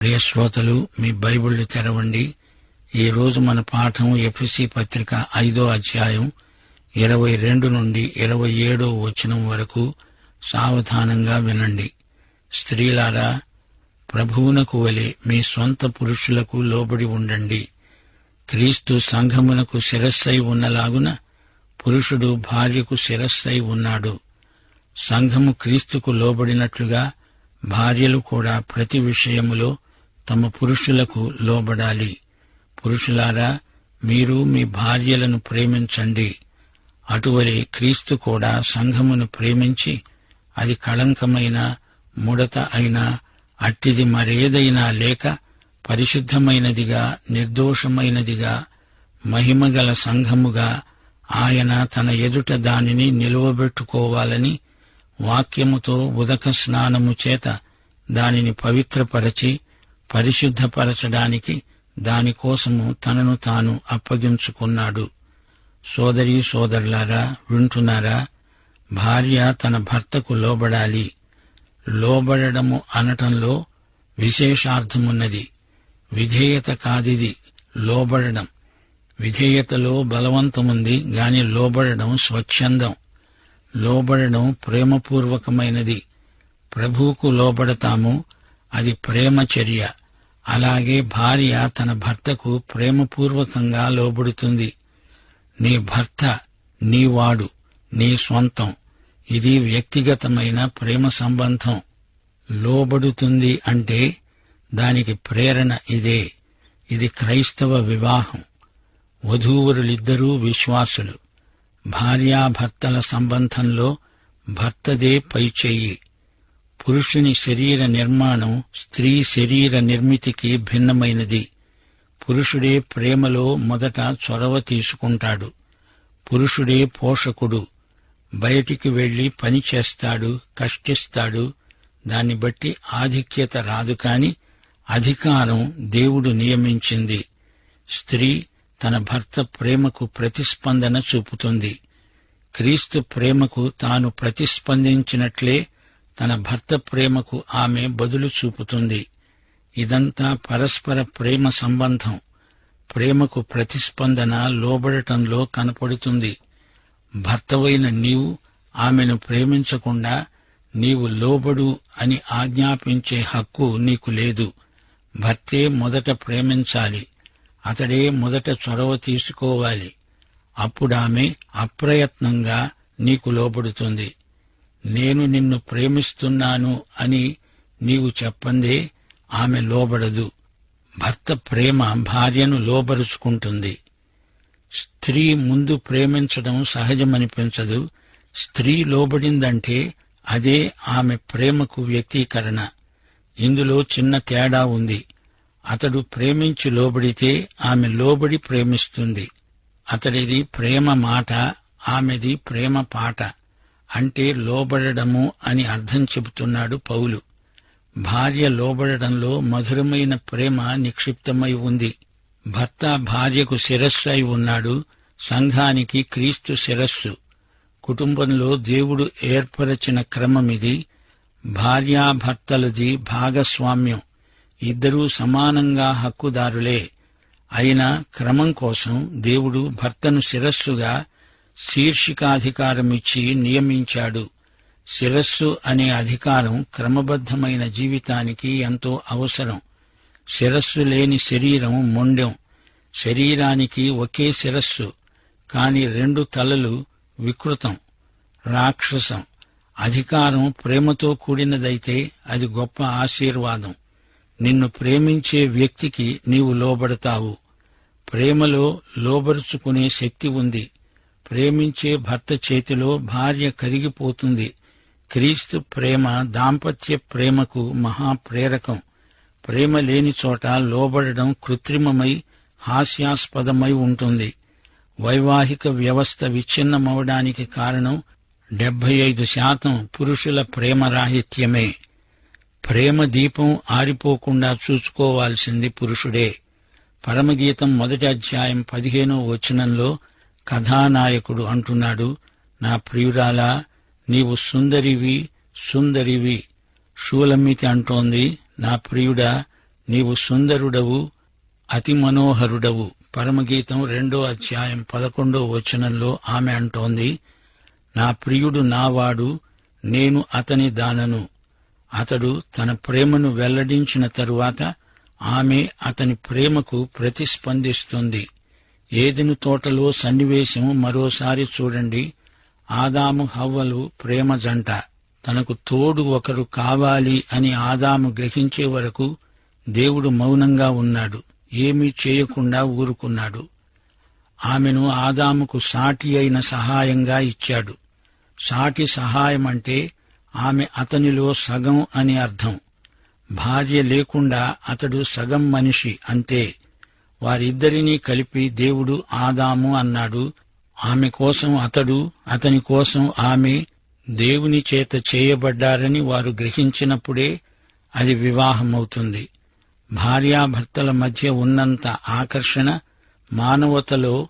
ప్రియ శ్రోతలు, మీ బైబిళ్లు తెరవండి. ఈ రోజు మన పాఠం ఎఫెసీ పత్రిక 5వ అధ్యాయం 22 నుండి 27వ వచనం వరకు. సావధానంగా వినండి. స్త్రీలారా, ప్రభువునకు వలె మీ సొంత పురుషులకు లోబడి ఉండండి. క్రీస్తు సంఘమునకు శిరస్సై ఉన్నలాగున పురుషుడు భార్యకు శిరస్సై ఉన్నాడు. సంఘము క్రీస్తుకు లోబడినట్లుగా భార్యలు కూడా ప్రతి విషయములో తమ పురుషులకు లోబడాలి. పురుషులారా, మీరు మీ భార్యలను ప్రేమించండి. అటువలే క్రీస్తు కూడా సంఘమును ప్రేమించి అది కళంకమైన, ముడత అయినా, అట్టిది మరేదైనా లేక పరిశుద్ధమైనదిగా, నిర్దోషమైనదిగా, మహిమగల సంఘముగా ఆయన తన ఎదుట దానిని నిలువబెట్టుకోవాలని వాక్యముతో ఉదక స్నానము చేత దానిని పవిత్రపరచి పరిశుద్ధపరచడానికి దానికోసము తనను తాను అప్పగించుకున్నాడు. సోదరీ సోదరులారా, వింటున్నారా? భార్య తన భర్తకు లోబడాలి. లోబడము అనటంలో విశేషార్థమున్నది. విధేయత కాదిది, లోబడడం. విధేయతలో బలవంతముంది గాని లోబడడం స్వచ్ఛందం. లోబడడం ప్రేమపూర్వకమైనది. ప్రభువుకు లోబడతాము, అది ప్రేమ చర్య. అలాగే భార్య తన భర్తకు ప్రేమపూర్వకంగా లోబడుతుంది. నీ భర్త నీవాడు, నీ సొంతం. ఇది వ్యక్తిగతమైన ప్రేమ సంబంధం. లోబడుతుంది అంటే దానికి ప్రేరణ ఇదే. ఇది క్రైస్తవ వివాహం. వధూవరులిద్దరూ విశ్వాసులు. భార్యాభర్తల సంబంధంలో భర్తదే పైచెయ్యి. పురుషుని శరీర నిర్మాణం స్త్రీ శరీర నిర్మితికి భిన్నమైనది. పురుషుడే ప్రేమలో మొదట చొరవ తీసుకుంటాడు. పురుషుడే పోషకుడు. బయటికి వెళ్లి పని చేస్తాడు, కష్టిస్తాడు. దాన్ని బట్టి ఆధిక్యత రాదు, కాని అధికారం దేవుడు నియమించింది. స్త్రీ తన భర్త ప్రేమకు ప్రతిస్పందన చూపుతుంది. క్రీస్తు ప్రేమకు తాను ప్రతిస్పందించినట్లే తన భర్త ప్రేమకు ఆమె బదులు చూపుతుంది. ఇదంతా పరస్పర ప్రేమ సంబంధం. ప్రేమకు ప్రతిస్పందన లోబడటంలో కనపడుతుంది. భర్తవైన నీవు ఆమెను ప్రేమించకుండా నీవు లోబడు అని ఆజ్ఞాపించే హక్కు నీకు లేదు. భర్తే మొదట ప్రేమించాలి. అతడే మొదట చొరవ తీసుకోవాలి. అప్పుడామె అప్రయత్నంగా నీకు లోబడుతుంది. నేను నిన్ను ప్రేమిస్తున్నాను అని నీవు చెప్పందే ఆమె లోబడదు. భర్త ప్రేమ భార్యను లోబరుచుకుంటుంది. స్త్రీ ముందు ప్రేమించడం సహజమనిపించదు. స్త్రీ లోబడిందంటే అదే ఆమె ప్రేమకు వ్యక్తీకరణ. ఇందులో చిన్న తేడా ఉంది. అతడు ప్రేమించి లోబడితే ఆమె లోబడి ప్రేమిస్తుంది. అతడిది ప్రేమ మాట, ఆమెది ప్రేమ పాట. అంటే లోబడము అని అర్థం చెబుతున్నాడు పౌలు. భార్య లోబడడంలో మధురమైన ప్రేమ నిక్షిప్తమై ఉంది. భర్త భార్యకు శిరస్సు అయి ఉన్నాడు. సంఘానికి క్రీస్తు శిరస్సు. కుటుంబంలో దేవుడు ఏర్పరచిన క్రమమిది. భార్యాభర్తలది భాగస్వామ్యం. ఇద్దరూ సమానంగా హక్కుదారులే. అయినా క్రమం కోసం దేవుడు భర్తను శిరస్సుగా శీర్షికాధికారమిచ్చి నియమించాడు. శిరస్సు అనే అధికారం క్రమబద్ధమైన జీవితానికి ఎంతో అవసరం. శిరస్సు లేని శరీరం మొండెం. శరీరానికి ఒకే శిరస్సు, కాని రెండు తలలు వికృతం, రాక్షసం. అధికారం ప్రేమతో కూడినదైతే అది గొప్ప ఆశీర్వాదం. నిన్ను ప్రేమించే వ్యక్తికి నీవు లోబడతావు. ప్రేమలో లోబరుచుకునే శక్తి ఉంది. ప్రేమించే భర్త చేతిలో భార్య కరిగిపోతుంది. క్రీస్తు ప్రేమ దాంపత్య ప్రేమకు మహాప్రేరకం. ప్రేమ లేని చోట లోబడడం కృత్రిమమై హాస్యాస్పదమై ఉంటుంది. వైవాహిక వ్యవస్థ విచ్ఛిన్నమవడానికి కారణం 75% పురుషుల ప్రేమరాహిత్యమే. ప్రేమ దీపం ఆరిపోకుండా చూసుకోవాల్సింది పురుషుడే. పరమగీతం 1వ అధ్యాయం 15వ వచనంలో కథానాయకుడు అంటున్నాడు, నా ప్రియురాలా, నీవు సుందరివి, సుందరివి. షూలమ్మితి అంటోంది, నా ప్రియుడా, నీవు సుందరుడవు, అతి మనోహరుడవు. పరమగీతం 2:11 ఆమె అంటోంది, నా ప్రియుడు నావాడు, నేను అతని దానను. అతడు తన ప్రేమను వెల్లడించిన తరువాత ఆమె అతని ప్రేమకు ప్రతిస్పందిస్తుంది. ఏదెను తోటలో సన్నివేశం మరోసారి చూడండి. ఆదాము హవ్వలు ప్రేమ జంట. తనకు తోడు ఒకరు కావాలి అని ఆదాము గ్రహించే వరకు దేవుడు మౌనంగా ఉన్నాడు, ఏమీ చేయకుండా ఊరుకున్నాడు. ఆమెను ఆదాముకు సాటి అయిన సహాయంగా ఇచ్చాడు. సాటి సహాయమంటే ఆమె అతనిలో సగం అని అర్థం. భార్య లేకుండా అతడు సగం మనిషి అంతే. వారిద్దరినీ కలిపి దేవుడు ఆదాము అన్నాడు. ఆమె కోసం అతడు, అతని కోసం ఆమె దేవుని చేత చేయబడ్డారని వారు గ్రహించినప్పుడే అది వివాహమవుతుంది. భార్యాభర్తల మధ్య ఉన్నంత ఆకర్షణ మానవతలో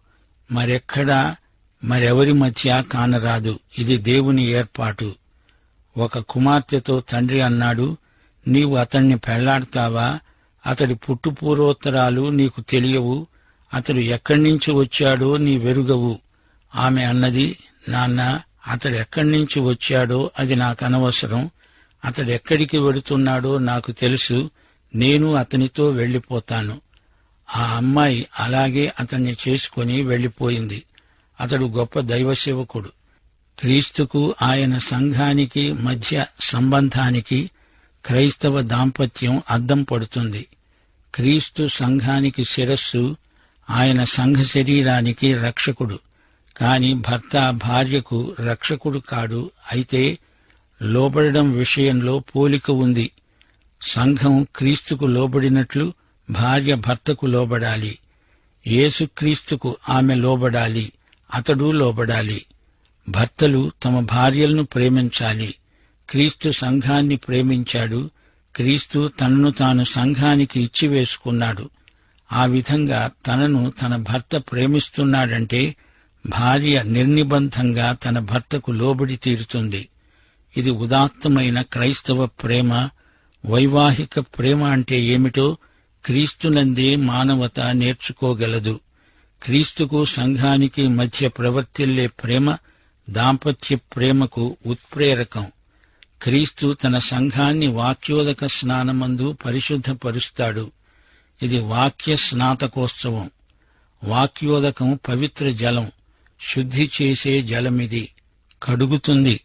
మరెక్కడా మరెవరి మధ్య కానరాదు. ఇది దేవుని ఏర్పాటు. ఒక కుమార్తెతో తండ్రి అన్నాడు, నీవు అతణ్ణి పెళ్లాడతావా? అతడి పుట్టుపూర్వోత్తరాలు నీకు తెలియవు, అతడు ఎక్కడ్నించి వచ్చాడో నీ వెరుగవు. ఆమె అన్నది, నాన్న, అతడెక్కడ్నించి వచ్చాడో అది నాకనవసరం. అతడెక్కడికి వెడుతున్నాడో నాకు తెలుసు. నేను అతనితో వెళ్లిపోతాను. ఆ అమ్మాయి అలాగే అతన్ని చేసుకుని వెళ్లిపోయింది. అతడు గొప్ప దైవసేవకుడు. క్రీస్తుకు ఆయన సంఘానికి మధ్య సంబంధానికి క్రైస్తవ దాంపత్యం అద్దం పడుతుంది. క్రీస్తు సంఘానికి శిరస్సు, ఆయన సంఘ శరీరానికి రక్షకుడు. కాని భర్త భార్యకు రక్షకుడు కాడు. అయితే లోబడడం విషయంలో పోలిక ఉంది. సంఘం క్రీస్తుకు లోబడినట్లు భార్య భర్తకు లోబడాలి. యేసుక్రీస్తుకు ఆమె లోబడాలి, అతడు లోబడాలి. భర్తలు తమ భార్యలను ప్రేమించాలి. క్రీస్తు సంఘాన్ని ప్రేమించాడు. క్రీస్తు తనను తాను సంఘానికి ఇచ్చివేసుకున్నాడు. ఆ విధంగా తనను తన భర్త ప్రేమిస్తున్నాడంటే భార్య నిర్నిబంధంగా తన భర్తకు లోబడి తీరుతుంది. ఇది ఉదాత్తమైన క్రైస్తవ ప్రేమ. వైవాహిక ప్రేమ అంటే ఏమిటో క్రీస్తునందే మానవత నేర్చుకోగలదు. క్రీస్తుకు సంఘానికి మధ్య ప్రవర్తిల్లే ప్రేమ దాంపత్య ప్రేమకు ఉత్ప్రేరకం. క్రీస్తు తన సంఘాన్ని వాక్యోదక స్నానమందు పరిశుద్ధపరుస్తాడు. ఇది వాక్య స్నాతకోత్సవం. వాక్యోదకం పవిత్ర జలం, శుద్ధి చేసే జలమిది. కడుగుతుంది.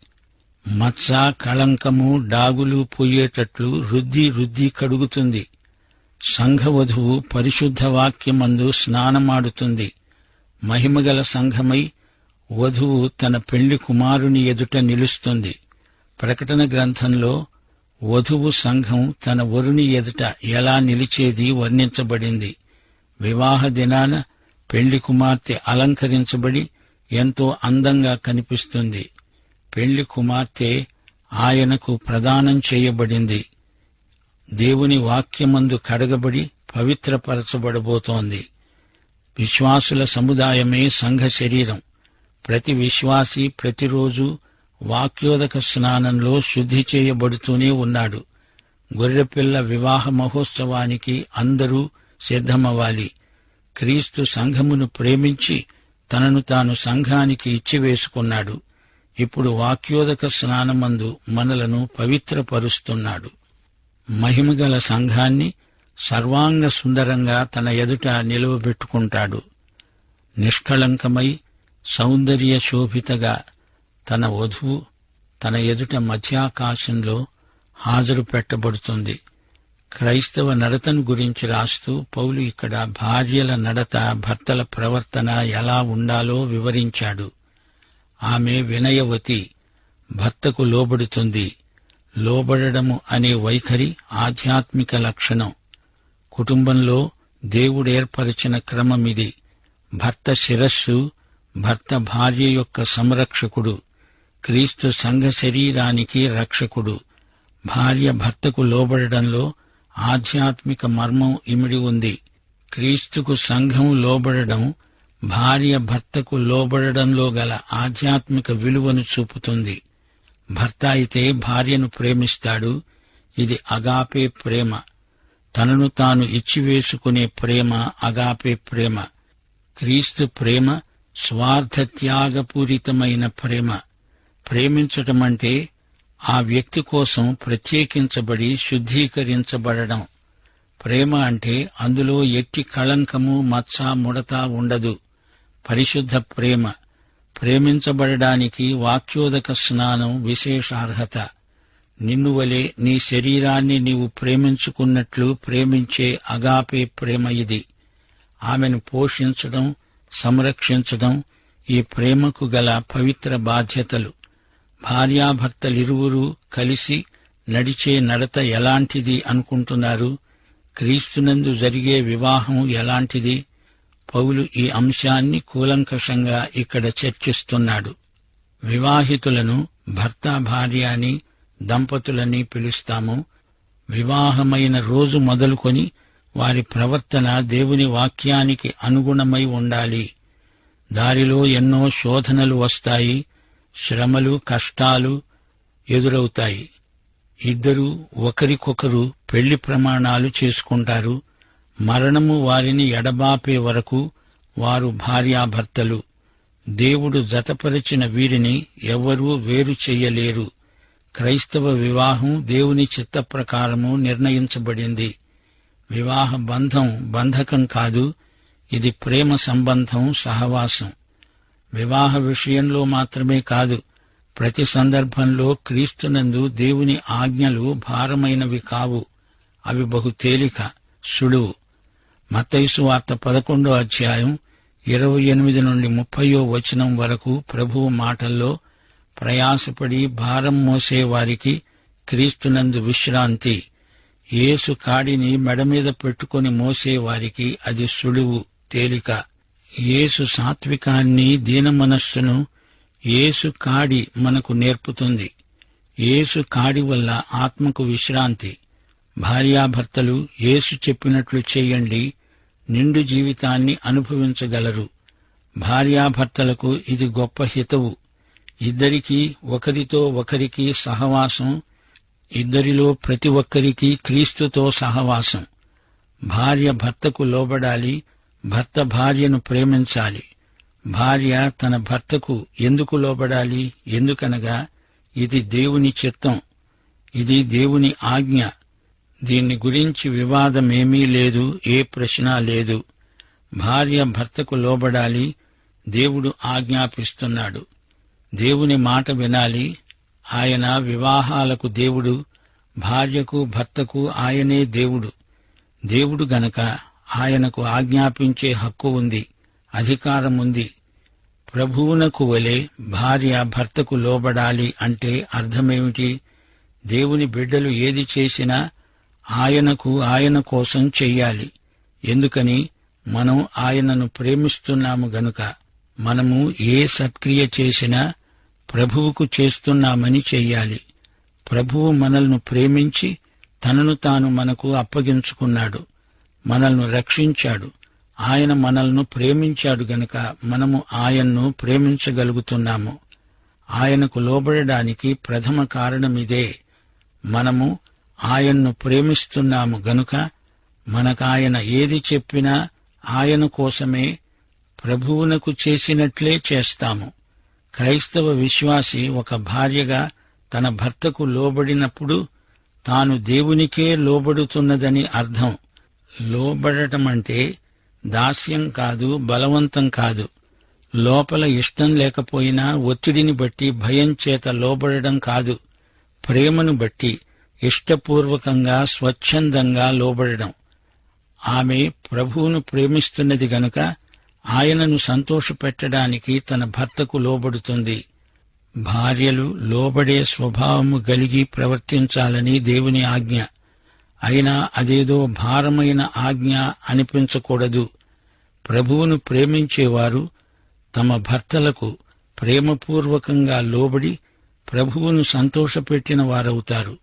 మచ్చ, కళంకము, డాగులు పోయేటట్లు రుద్ది రుద్ది కడుగుతుంది. సంఘవధువు పరిశుద్ధ వాక్యమందు స్నానమాడుతుంది. మహిమగల సంఘమై వధువు తన పెళ్లి కుమారుని ఎదుట నిలుస్తుంది. ప్రకటన గ్రంథంలో వధువు సంఘం తన వరుని ఎదుట ఎలా నిలిచేది వర్ణించబడింది. వివాహ దినాన పెళ్లి కుమార్తె అలంకరించబడి ఎంతో అందంగా కనిపిస్తుంది. పెళ్లి కుమార్తె ఆయనకు ప్రదానం చేయబడింది. దేవుని వాక్యమందు కడగబడి పవిత్రపరచబడబోతోంది. విశ్వాసుల సముదాయమే సంఘ శరీరం. ప్రతి విశ్వాసి ప్రతిరోజు వాక్యోదక స్నానంలో శుద్ధి చేయబడుతూనే ఉన్నాడు. గొర్రెపిల్ల వివాహ మహోత్సవానికి అందరూ సిద్ధమవ్వాలి. క్రీస్తు సంఘమును ప్రేమించి తనను తాను సంఘానికి ఇచ్చివేసుకున్నాడు. ఇప్పుడు వాక్యోదక స్నానమందు మనలను పవిత్రపరుస్తున్నాడు. మహిమగల సంఘాన్ని సర్వాంగ సుందరంగా తన ఎదుట నిలువబెట్టుకుంటాడు. నిష్కళంకమై సౌందర్య శోభితగా తన వధువు తన ఎదుట మధ్యాకాశంలో హాజరు పెట్టబడుతుంది. క్రైస్తవ నడతను గురించి రాస్తూ పౌలు ఇక్కడ భార్యల నడత, భర్తల ప్రవర్తన ఎలా ఉండాలో వివరించాడు. ఆమె వినయవతి, భర్తకు లోబడుతుంది. లోబడము అనే వైఖరి ఆధ్యాత్మిక లక్షణం. కుటుంబంలో దేవుడేర్పరిచిన క్రమమిది. భర్త శిరస్సు, భర్త భార్య యొక్క సంరక్షకుడు. క్రీస్తు సంఘ శరీరానికి రక్షకుడు. భార్య భర్తకు లోబడడంలో ఆధ్యాత్మిక మర్మం ఇమిడి ఉంది. క్రీస్తుకు సంఘం లోబడడం భార్య భర్తకు లోబడడంలో గల ఆధ్యాత్మిక విలువను చూపుతుంది. భర్త అయితే భార్యను ప్రేమిస్తాడు. ఇది అగాపే ప్రేమ. తనను తాను ఇచ్చివేసుకునే ప్రేమ అగాపే ప్రేమ. క్రీస్తు ప్రేమ స్వార్థత్యాగపూరితమైన ప్రేమ. ప్రేమించటమంటే ఆ వ్యక్తి కోసం ప్రత్యేకించబడి శుద్ధీకరించబడడం. ప్రేమ అంటే అందులో ఎట్టి కళంకము, మచ్చ, ముడత ఉండదు. పరిశుద్ధ ప్రేమ. ప్రేమించబడడానికి వాక్యోదక స్నానం విశేషార్హత. నిన్ను వలె నీ శరీరాన్ని నీవు ప్రేమించుకున్నట్లు ప్రేమించే అగాపే ప్రేమ ఇది. ఆమెను పోషించడం, సంరక్షించడం ఈ ప్రేమకు గల పవిత్ర బాధ్యతలు. భార్యాభర్తలిరువురూ కలిసి నడిచే నడత ఎలాంటిది అనుకుంటున్నారు? క్రీస్తునందు జరిగే వివాహం ఎలాంటిది? పౌలు ఈ అంశాన్ని కూలంకషంగా ఇక్కడ చర్చిస్తున్నాడు. వివాహితులను భర్త, భార్య అని, దంపతులని పిలుస్తాము. వివాహమైన రోజు మొదలుకొని వారి ప్రవర్తన దేవుని వాక్యానికి అనుగుణమై ఉండాలి. దారిలో ఎన్నో శోధనలు వస్తాయి, శ్రమలు, కష్టాలు ఎదురవుతాయి. ఇద్దరూ ఒకరికొకరు పెళ్లి ప్రమాణాలు చేసుకుంటారు. మరణము వారిని ఎడబాపే వరకు వారు భార్యాభర్తలు. దేవుడు జతపరిచిన వీరిని ఎవ్వరూ వేరు చెయ్యలేరు. క్రైస్తవ వివాహం దేవుని చిత్త ప్రకారము నిర్ణయించబడింది. వివాహ బంధం బంధకం కాదు, ఇది ప్రేమ సంబంధం, సహవాసం. వివాహ విషయంలో మాత్రమే కాదు, ప్రతి సందర్భంలో క్రీస్తునందు దేవుని ఆజ్ఞలు భారమైనవి కావు. అవి బహు తేలిక, సులువు. మత్తయి సువార్త 11వ అధ్యాయం 28 నుండి 30వ వచనం వరకు ప్రభువు మాటల్లో ప్రయాసపడి భారం మోసే వారికి క్రీస్తునందు విశ్రాంతి. యేసు కాడిని మెడమీద పెట్టుకుని మోసేవారికి అది సులువు, తేలిక. యేసు సాత్వికాన్ని, దీనమనస్సును యేసు కాడి మనకు నేర్పుతుంది. యేసు కాడి వల్ల ఆత్మకు విశ్రాంతి. భార్యాభర్తలు యేసు చెప్పినట్లు చేయండి, నిండు జీవితాన్ని అనుభవించగలరు. భార్యాభర్తలకు ఇది గొప్ప హితవు. ఇద్దరికీ ఒకరితో ఒకరికి సహవాసం, ఇద్దరిలో ప్రతి ఒక్కరికి క్రీస్తుతో సహవాసం. భార్య భర్తకు లోబడాలి, భర్త భార్యను ప్రేమించాలి. భార్య తన భర్తకు ఎందుకు లోబడాలి? ఎందుకనగా ఇది దేవుని చిత్తం, ఇది దేవుని ఆజ్ఞ. దీన్ని గురించి వివాదమేమీ లేదు, ఏ ప్రశ్న లేదు. భార్య భర్తకు లోబడాలి, దేవుడు ఆజ్ఞాపిస్తున్నాడు. దేవుని మాట వినాలి. ఆయన వివాహాలకు దేవుడు, భార్యకు భర్తకు ఆయనే దేవుడు. దేవుడు గనక ఆయనకు ఆజ్ఞాపించే హక్కు ఉంది, అధికారం ఉంది. ప్రభువునకు వలె భార్య భర్తకు లోబడాలి అంటే అర్థమేమిటి? దేవుని బిడ్డలు ఏది చేసినా ఆయనకు, ఆయన కోసం చెయ్యాలి. ఎందుకని? మనం ఆయనను ప్రేమిస్తున్నాము గనుక. మనము ఏ సత్క్రియ చేసినా ప్రభువుకు చేస్తున్నామని చెయ్యాలి. ప్రభువు మనల్ని ప్రేమించి తనను తాను మనకు అప్పగించుకున్నాడు, మనల్ని రక్షించాడు. ఆయన మనల్ని ప్రేమించాడు గనుక మనము ఆయన్ను ప్రేమించగలుగుతున్నాము. ఆయనకు లోబడడానికి ప్రథమ కారణమిదే. మనము ఆయన్ను ప్రేమిస్తున్నాము గనుక మనకాయన ఏది చెప్పినా ఆయన కోసమే, ప్రభువునకు చేసినట్లే చేస్తాము. క్రైస్తవ విశ్వాసి ఒక భార్యగా తన భర్తకు లోబడినప్పుడు తాను దేవునికే లోబడుతున్నదని అర్థం. లోబడటమంటే దాస్యం కాదు, బలవంతం కాదు. లోపల ఇష్టం లేకపోయినా ఒత్తిడిని బట్టి, భయం చేత లోబడడం కాదు. ప్రేమను బట్టి ఇష్టపూర్వకంగా, స్వచ్ఛందంగా లోబడడం. ఆమె ప్రభువును ప్రేమిస్తున్నది గనుక ఆయనను సంతోషపెట్టడానికి తన భర్తకు లోబడుతుంది. భార్యలు లోబడే స్వభావము కలిగి ప్రవర్తించాలని దేవుని ఆజ్ఞ. అయినా అదేదో భారమైన ఆజ్ఞ అనిపించకూడదు. ప్రభువును ప్రేమించేవారు తమ భర్తలకు ప్రేమపూర్వకంగా లోబడి ప్రభువును సంతోషపెట్టిన వారవుతారు.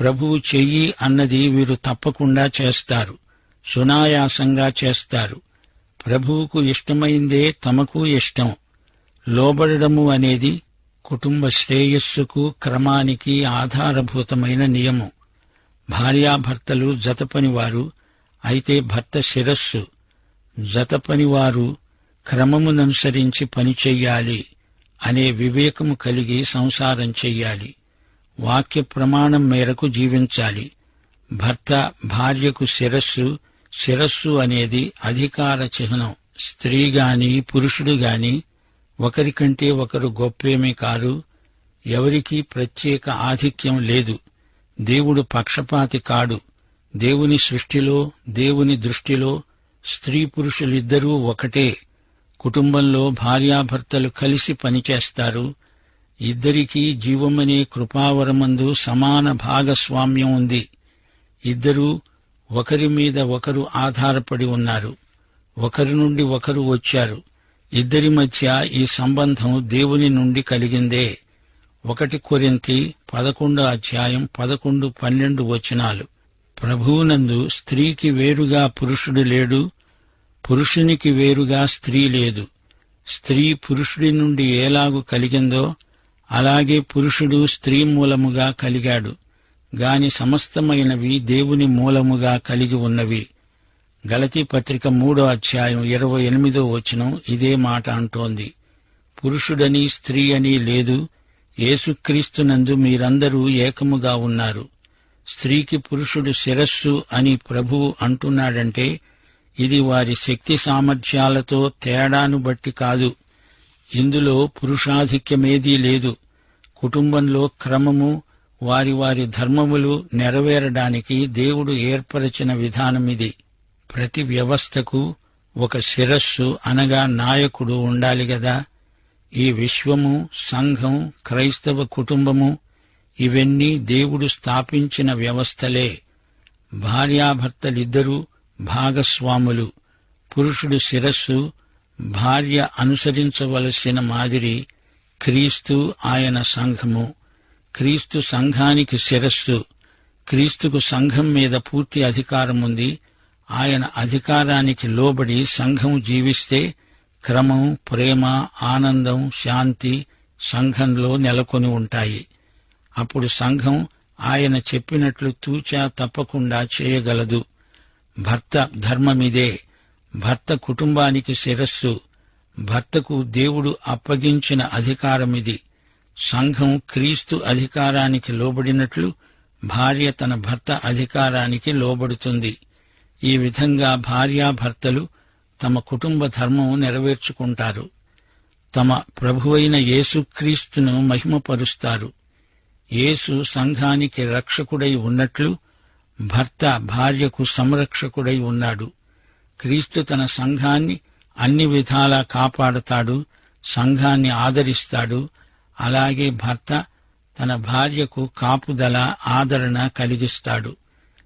ప్రభువు చెయ్యి అన్నది వీరు తప్పకుండా చేస్తారు, సునాయాసంగా చేస్తారు. ప్రభువుకు ఇష్టమైందే తమకు ఇష్టం. లోబడము అనేది కుటుంబ శ్రేయస్సుకు, క్రమానికి ఆధారభూతమైన నియమం. భార్యాభర్తలు జతపనివారు, అయితే భర్త శిరస్సు. జతపనివారు క్రమముననుసరించి పనిచెయ్యాలి అనే వివేకము కలిగి సంసారం చెయ్యాలి. వాక్య ప్రమాణం మేరకు జీవించాలి. భర్త భార్యకు శిరస్సు. శిరస్సు అనేది అధికార చిహ్నం. స్త్రీగాని పురుషుడుగాని ఒకరికంటే ఒకరు గొప్పేమీ కారు. ఎవరికీ ప్రత్యేక ఆధిక్యం లేదు. దేవుడు పక్షపాతి కాడు. దేవుని సృష్టిలో, దేవుని దృష్టిలో స్త్రీ పురుషులిద్దరూ ఒకటే. కుటుంబంలో భార్యాభర్తలు కలిసి పనిచేస్తారు. ఇద్దరికీ జీవమనే కృపావరమందు సమాన భాగస్వామ్యం ఉంది. ఇద్దరూ ఒకరి మీద ఒకరు ఆధారపడి ఉన్నారు. ఒకరి నుండి ఒకరు వచ్చారు. ఇద్దరి మధ్య ఈ సంబంధం దేవుని నుండి కలిగిందే. 1 కొరింథీ 11:11-12 ప్రభువునందు స్త్రీకి వేరుగా పురుషుడు లేడు, పురుషునికి వేరుగా స్త్రీ లేదు. స్త్రీ పురుషుడి నుండి ఎలాగు కలిగిందో అలాగే పురుషుడు స్త్రీ మూలముగా కలిగాడు. గాని సమస్తమైనవి దేవుని మూలముగా కలిగి ఉన్నవి. గలతీ పత్రిక 3:28 ఇదే మాట అంటోంది. పురుషుడని స్త్రీ అని లేదు, యేసుక్రీస్తునందు మీరందరూ ఏకముగా ఉన్నారు. స్త్రీకి పురుషుడు శిరస్సు అని ప్రభువు అంటున్నాడంటే ఇది వారి శక్తి సామర్థ్యాలతో తేడాను బట్టి కాదు. ఇందులో పురుషాధిక్యమేదీ లేదు. కుటుంబంలో క్రమము, వారి వారి ధర్మములు నెరవేరడానికి దేవుడు ఏర్పరచిన విధానమిది. ప్రతి వ్యవస్థకు ఒక శిరస్సు అనగా నాయకుడు ఉండాలి గదా. ఈ విశ్వము, సంఘం, క్రైస్తవ కుటుంబము ఇవన్నీ దేవుడు స్థాపించిన వ్యవస్థలే. భార్యాభర్తలిద్దరూ భాగస్వాములు. పురుషుడు శిరస్సు. భార్య అనుసరించవలసిన మాదిరి క్రీస్తు, ఆయన సంఘము. క్రీస్తు సంఘానికి శిరస్సు. క్రీస్తుకు సంఘం మీద పూర్తి అధికారముంది. ఆయన అధికారానికి లోబడి సంఘం జీవిస్తే క్రమం, ప్రేమ, ఆనందం, శాంతి సంఘంలో నెలకొని ఉంటాయి. అప్పుడు సంఘం ఆయన చెప్పినట్లు తూచా తప్పకుండా చేయగలదు. భర్త ధర్మమిదే. భర్త కుటుంబానికి శిరస్సు. భర్తకు దేవుడు అప్పగించిన అధికారమిది. సంఘం క్రీస్తు అధికారానికి లోబడినట్లు భార్య తన భర్త అధికారానికి లోబడుతుంది. ఈ విధంగా భార్యాభర్తలు తమ కుటుంబ ధర్మం నెరవేర్చుకుంటారు. తమ ప్రభువైన యేసుక్రీస్తును మహిమపరుస్తారు. యేసు సంఘానికి రక్షకుడై ఉన్నట్లు భర్త భార్యకు సంరక్షకుడై ఉన్నాడు. క్రీస్తు తన సంఘాన్ని అన్ని విధాలా కాపాడతాడు, సంఘాన్ని ఆదరిస్తాడు. అలాగే భర్త తన భార్యకు కాపుదల, ఆదరణ కలిగిస్తాడు.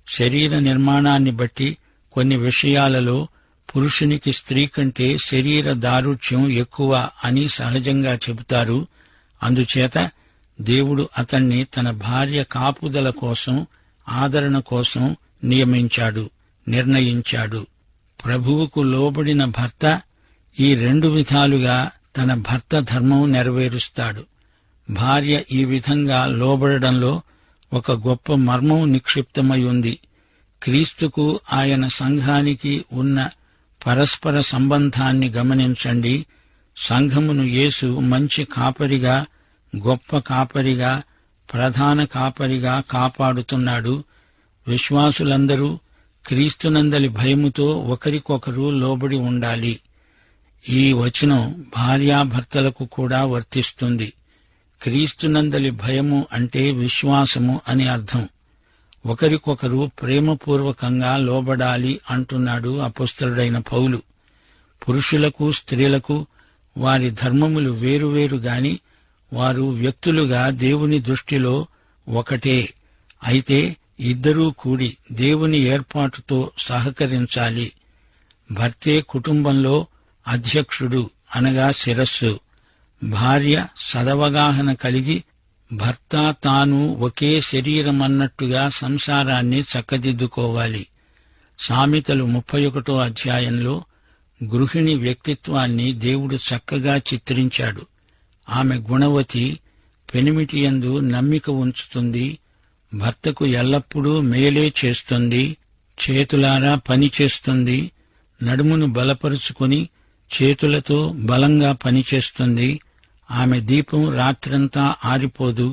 శరీర నిర్మాణాన్ని బట్టి కొన్ని విషయాలలో పురుషునికి స్త్రీ కంటే శరీర దారుఢ్యం ఎక్కువ అని సహజంగా చెబుతారు. అందుచేత దేవుడు అతణ్ణి తన భార్య కాపుదల కోసం, ఆదరణ కోసం నియమించాడు, నిర్ణయించాడు. ప్రభువుకు లోబడిన భర్త ఈ 2 విధాలుగా తన భర్త ధర్మం నెరవేరుస్తాడు. భార్య ఈ విధంగా లోబడడంలో ఒక గొప్ప మర్మం నిక్షిప్తమై ఉంది. క్రీస్తుకు, ఆయన సంఘానికి ఉన్న పరస్పర సంబంధాన్ని గమనించండి. సంఘమును యేసు మంచి కాపరిగా, గొప్ప కాపరిగా, ప్రధాన కాపరిగా కాపాడుతున్నాడు. విశ్వాసులందరూ క్రీస్తునందలి భయముతో ఒకరికొకరు లోబడి ఉండాలి. ఈ వచనం భార్యాభర్తలకు కూడా వర్తిస్తుంది. క్రీస్తునందలి భయము అంటే విశ్వాసము అని అర్థం. ఒకరికొకరు ప్రేమపూర్వకంగా లోబడాలి అంటున్నాడు అపొస్తలుడైన పౌలు. పురుషులకు, స్త్రీలకు వారి ధర్మములు వేరువేరు గాని వారు వ్యక్తులుగా దేవుని దృష్టిలో ఒకటే. అయితే ఇద్దరూ కూడి దేవుని ఏర్పాటుతో సహకరించాలి. భర్తే కుటుంబంలో అధ్యక్షుడు అనగా శిరస్సు. భార్య సదవగాహన కలిగి భర్త తాను ఒకే శరీరమన్నట్టుగా సంసారాన్ని చక్కదిద్దుకోవాలి. సామెతలు 31వ అధ్యాయంలో గృహిణి వ్యక్తిత్వాన్ని దేవుడు చక్కగా చిత్రించాడు. ఆమె గుణవతి, పెనిమిటియందు నమ్మిక ఉంచుతుంది, భర్తకు ఎల్లప్పుడూ మేలే చేస్తుంది, చేతులారా పని చేస్తుంది, నడుమును బలపరుచుకుని చేతులతో బలంగా పనిచేస్తుంది. ఆమె దీపం రాత్రంతా ఆరిపోదు,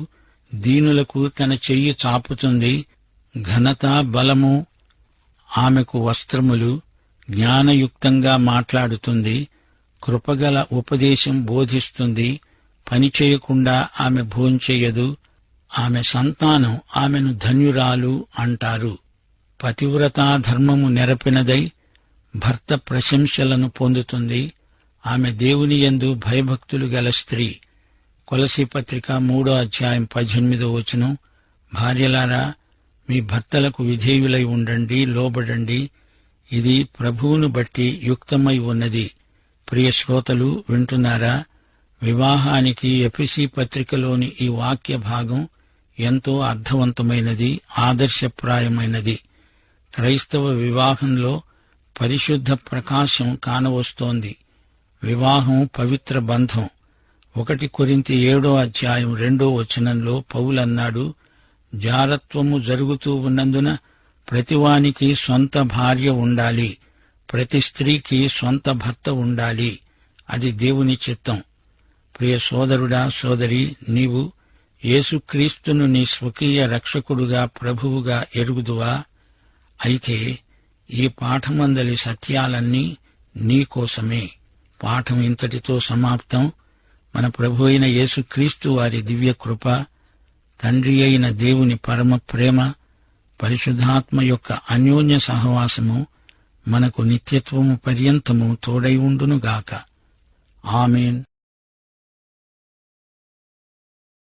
దీనులకు తన చెయ్యి చాపుతుంది. ఘనత, బలము ఆమెకు వస్త్రములు, జ్ఞానయుక్తంగా మాట్లాడుతుంది, కృపగల ఉపదేశం బోధిస్తుంది. పనిచేయకుండా ఆమె భోంచెయ్యదు. ఆమె సంతానం ఆమెను ధన్యురాలు అంటారు. పతివ్రతా ధర్మము నెరపినదై భర్త ప్రశంసలను పొందుతుంది. ఆమె దేవుని యందు భయభక్తులు గల స్త్రీ. కొలసీ పత్రిక 3:18 భార్యలారా, మీ భర్తలకు విధేయులై ఉండండి, లోబడండి. ఇది ప్రభువును బట్టి యుక్తమై ఉన్నది. ప్రియ శ్రోతలు, వింటున్నారా? వివాహానికి ఎఫెసీ పత్రికలోని ఈ వాక్య భాగం ఎంతో అర్థవంతమైనది, ఆదర్శప్రాయమైనది. క్రైస్తవ వివాహంలో పరిశుద్ధ ప్రకాశం కానవస్తోంది. వివాహం పవిత్ర బంధం. 1 కొరింథీ 7:2 పౌలన్నాడు, జారత్వము జరుగుతూ ఉన్నందున ప్రతివానికి సొంత భార్య ఉండాలి, ప్రతి స్త్రీకి సొంత భర్త ఉండాలి. అది దేవుని చిత్తం. ప్రియ సోదరుడా, సోదరి, నీవు యేసుక్రీస్తును నీ స్వకీయ రక్షకుడుగా, ప్రభువుగా ఎరుగుదువా? అయితే ఈ పాఠమందలి సత్యాలన్నీ నీకోసమే. పాఠం ఇంతటితో సమాప్తం. మన ప్రభు అయిన యేసుక్రీస్తు వారి దివ్య కృప, తండ్రి అయిన దేవుని పరమ ప్రేమ, పరిశుద్ధాత్మ యొక్క అన్యోన్య సహవాసము మనకు నిత్యత్వము పర్యంతము తోడై ఉండునుగాక. ఆమేన్.